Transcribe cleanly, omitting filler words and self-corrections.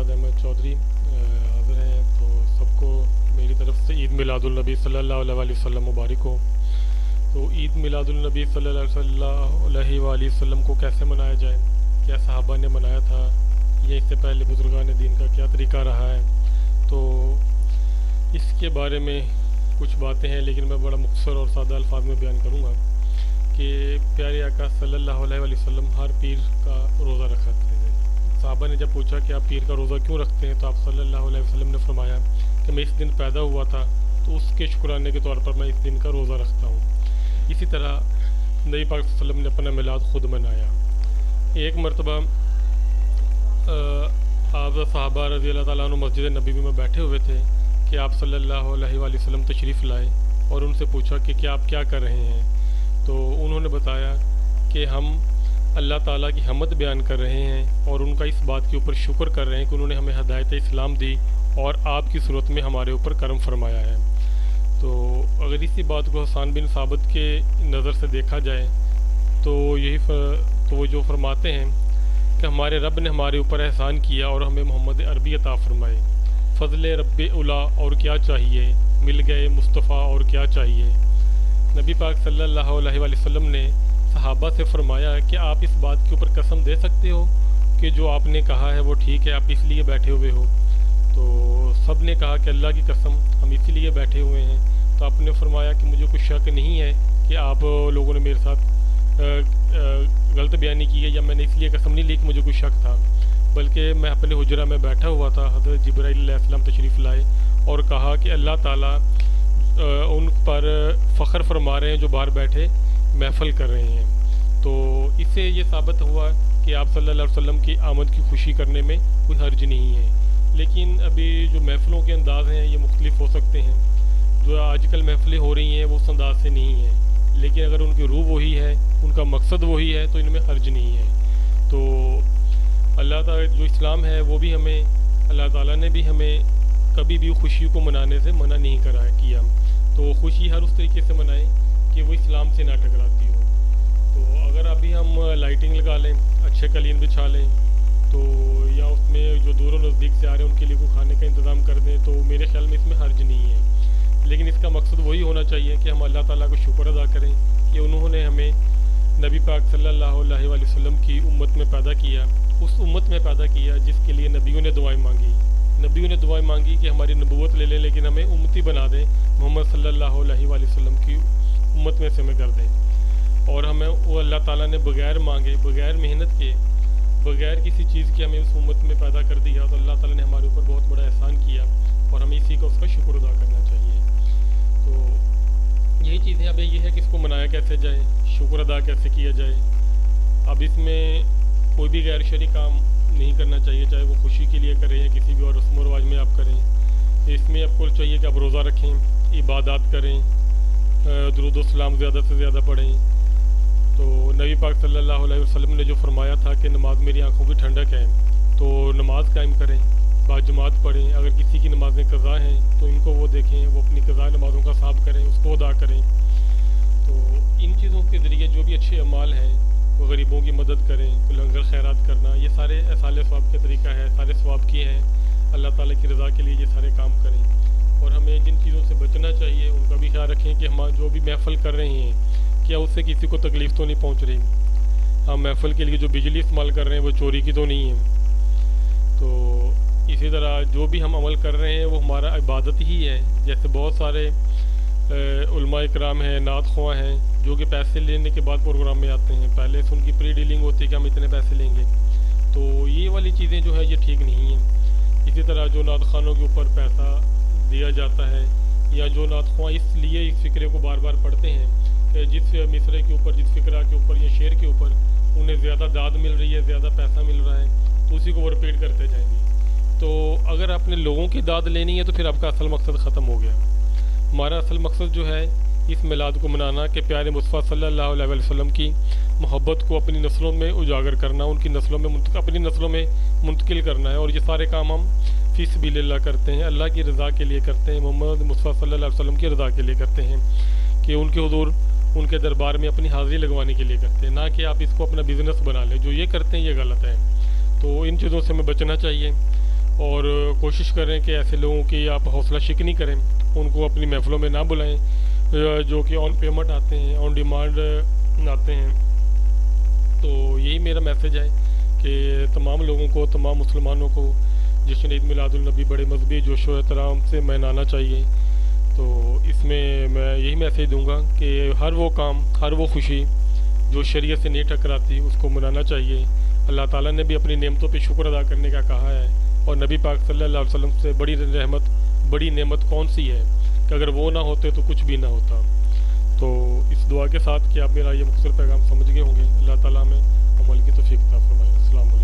मुराद अहमद चौधरी हाज़िर हैं। तो सबको मेरी तरफ से ईद मिलादुलनबी सल्लल्लाहु अलैहि वसल्लम मुबारक हो। तो ईद मिलादुलनबी सल्लल्लाहु अलैहि वसल्लम को कैसे मनाया जाए, क्या सहाबा ने मनाया था, या इससे पहले बुज़ुर्गान दीन का क्या तरीका रहा है, तो इसके बारे में कुछ बातें हैं, लेकिन मैं बड़ा मुख्तसर और सादा अल्फाज में बयान करूँगा कि प्यारे आका सल्लल्लाहु अलैहि वसल्लम हर पीर का रोज़ा रखते थे। साहबा ने जब पूछा कि आप पीर का रोज़ा क्यों रखते हैं, तो आप सल्लल्लाहु अलैहि वसल्लम ने फरमाया कि मैं इस दिन पैदा हुआ था, तो उसके शुक्राने के तौर पर मैं इस दिन का रोज़ा रखता हूँ। इसी तरह नबी पाक सल्लल्लाहु अलैहि वसल्लम ने अपना मिलाद ख़ुद मनाया। एक मरतबा आप साहबा रज़ी अल्लाह ताला अन्हु मस्जिद नबी में बैठे हुए थे कि आप सल्लल्लाहु अलैहि वसल्लम तशरीफ़ लाए और उनसे पूछा कि क्या आप क्या कर रहे हैं। तो उन्होंने बताया कि हम अल्लाह ताला की हमद बयान कर रहे हैं और उनका इस बात के ऊपर शुक्र कर रहे हैं कि उन्होंने हमें हदायत इस्लाम दी और आपकी सूरत में हमारे ऊपर करम फरमाया है। तो अगर इसी बात को हसन बिन साबित के नज़र से देखा जाए तो तो वो जो फरमाते हैं कि हमारे रब ने हमारे ऊपर एहसान किया और हमें मोहम्मद अरबी अता फरमाए। फ़ज़ल रब्बे उला और क्या चाहिए, मिल गए मुस्तफ़ा और क्या चाहिए। नबी पाक सल्लल्लाहु अलैहि वसल्लम ने सहाबा से फरमाया कि आप इस बात के ऊपर कसम दे सकते हो कि जो आपने कहा है वो ठीक है, आप इसलिए बैठे हुए हो। तो सब ने कहा कि अल्लाह की कसम हम इसीलिए बैठे हुए हैं। तो आपने फरमाया कि मुझे कुछ शक नहीं है कि आप लोगों ने मेरे साथ गलत बयानी की है, या मैंने इसलिए कसम नहीं ली कि मुझे कुछ शक था, बल्कि मैं अपने हुजरा में बैठा हुआ था। हज़रत जिब्राइल अलैहिस्सलाम तशरीफ़ लाए और कहा कि अल्लाह ताला उन पर फ़ख्र फरमा रहे हैं जो बाहर बैठे महफ़िल कर रहे हैं। तो इससे ये साबित हुआ कि आप सल्लल्लाहु अलैहि वसल्लम की आमद की खुशी करने में कोई हर्ज नहीं है। लेकिन अभी जो महफ़िलों के अंदाज़ हैं ये मुख्तलिफ़ हो सकते हैं। जो आजकल महफ़िलें हो रही हैं वो उस अंदाज़ से नहीं है, लेकिन अगर उनकी रूह वही है, उनका मकसद वही है, तो इनमें हर्ज नहीं है। तो अल्लाह ताला जो इस्लाम है वो भी हमें, अल्लाह ताला ने भी हमें कभी भी खुशी को मनाने से मना नहीं किया। तो खुशी हर उस तरीके से मनाएं कि वो इस्लाम से ना टकराती हो। तो अगर अभी हम लाइटिंग लगा लें, अच्छे कलीन बिछा लें, तो या उसमें जो दूर नज़दीक से आ रहे हैं उनके लिए कोई खाने का इंतज़ाम कर दें, तो मेरे ख्याल में इसमें हर्ज नहीं है। लेकिन इसका मकसद वही होना चाहिए कि हम अल्लाह ताला को शुक्र अदा करें कि उन्होंने हमें नबी पाक सल्लल्लाहु अलैहि वसल्लम की उम्मत में पैदा किया, उस उम्मत में पैदा किया जिसके लिए नबियों ने दुआएं मांगी। नबियों ने दुआएं मांगी कि हमारी नबूवत ले लें, लेकिन हमें उम्मती बना दें, मोहम्मद सल्लल्लाहु अलैहि वसल्लम की उम्मत में से हमें कर दें। और हमें वो अल्लाह ताला ने बग़ैर मांगे, बग़ैर मेहनत के, बग़ैर किसी चीज़ के हमें उस उम्मत में पैदा कर दिया। तो अल्लाह ताला ने हमारे ऊपर बहुत बड़ा एहसान किया और हमें इसी का उसका शुक्र अदा करना चाहिए। तो यही चीज़ें अब ये है कि इसको मनाया कैसे जाए, शुक्र अदा कैसे किया जाए। अब इसमें कोई भी गैर शरई काम नहीं करना चाहिए, चाहे वो खुशी के लिए करें या किसी भी और रस्म व रिवाज में आप करें। इसमें आपको चाहिए कि आप रोज़ा रखें, इबादत करें, दुरूद व सलाम ज़्यादा से ज़्यादा पढ़ें। तो नबी पाक सल्लल्लाहु अलैहि वसल्लम ने जो फरमाया था कि नमाज मेरी आँखों की ठंडक है, तो नमाज कायम करें, बाजमात पढ़ें। अगर किसी की नमाज़ें कज़ा हैं तो इनको वो देखें, वो अपनी कज़ा नमाज़ों का हिसाब करें, उसको अदा करें। तो इन चीज़ों के ज़रिए जो भी अच्छे अमाल हैं, वो गरीबों की मदद करें, लंगर खैरात करना, ये सारे एसाले सवाब के तरीका है, सारे सवाब किए हैं। अल्लाह ताला की रज़ा के लिए ये सारे काम करें। और हमें जिन चीज़ों से बचना चाहिए उनका भी ख्याल रखें कि हम जो भी महफ़िल कर रहे हैं क्या उससे किसी को तकलीफ़ तो नहीं पहुँच रही। हम महफ़िल के लिए जो बिजली इस्तेमाल कर रहे हैं वो चोरी की तो नहीं है। तो इसी तरह जो भी हम अमल कर रहे हैं वो हमारा इबादत ही है। जैसे बहुत सारे उलमा इकराम हैं, नात ख्वाह हैं, जो कि पैसे लेने के बाद प्रोग्राम में आते हैं, पहले से उनकी प्री डीलिंग होती है कि हम इतने पैसे लेंगे। तो ये वाली चीज़ें जो है ये ठीक नहीं हैं। इसी तरह जो नात खानों के ऊपर पैसा दिया जाता है, या जो नात ख्वाह इसलिए इस फ़िक्रे को बार बार पढ़ते हैं कि जिस मिसरे के ऊपर, जिस फ़िक्रा के ऊपर या शेर के ऊपर उन्हें ज़्यादा दाद मिल रही है, ज़्यादा पैसा मिल रहा है, तो उसी को वो रिपीट करते जाएंगे। तो अगर आपने लोगों की दाद लेनी है तो फिर आपका असल मकसद ख़त्म हो गया। हमारा असल मकसद जो है इस मिलाद को मनाना कि प्यारे मुस्तफ़ा सल्लल्लाहु अलैहि वसल्लम की मोहब्बत को अपनी नस्लों में उजागर करना, उनकी नस्लों में अपनी नस्लों में मुंतकिल करना है। और ये सारे काम हम फ़ी सबीलिल्लाह करते हैं, अल्लाह की रज़ा के लिए करते हैं, मोहम्मद मुस्तफ़ा सल्लल्लाहु अलैहि वसल्लम की रज़ा के लिए करते हैं, कि उनके हुज़ूर उनके दरबार में अपनी हाज़िरी लगवाने के लिए करते हैं, ना कि आप इसको अपना बिज़नेस बना लें। जो ये करते हैं ये गलत है। तो इन चीज़ों से हमें बचना चाहिए। اور کوشش کریں کہ ایسے لوگوں کی آپ حوصلہ شکنی کریں، ان کو اپنی محفلوں میں نہ بلائیں جو کہ آن پیمنٹ آتے ہیں، آن ڈیمانڈ آتے ہیں۔ تو یہی میرا میسیج ہے کہ تمام لوگوں کو، تمام مسلمانوں کو جشن عید میلاد النبی بڑے مذہبی جوش و احترام سے منانا چاہیے۔ تو اس میں یہی میسیج دوں گا کہ ہر وہ کام، ہر وہ خوشی جو شریعت سے نہیں ٹکراتی اس کو منانا چاہیے۔ اللہ تعالیٰ نے بھی اپنی نعمتوں پہ شکر ادا کرنے کا کہا ہے، اور نبی پاک صلی اللہ علیہ وسلم سے بڑی رحمت، بڑی نعمت کون سی ہے کہ اگر وہ نہ ہوتے تو کچھ بھی نہ ہوتا۔ تو اس دعا کے ساتھ کہ آپ میرا یہ مختصر پیغام سمجھ گئے ہوں گے، اللہ تعالیٰ میں عمل کی توفیق عطا فرمائے۔ السلام علیکم۔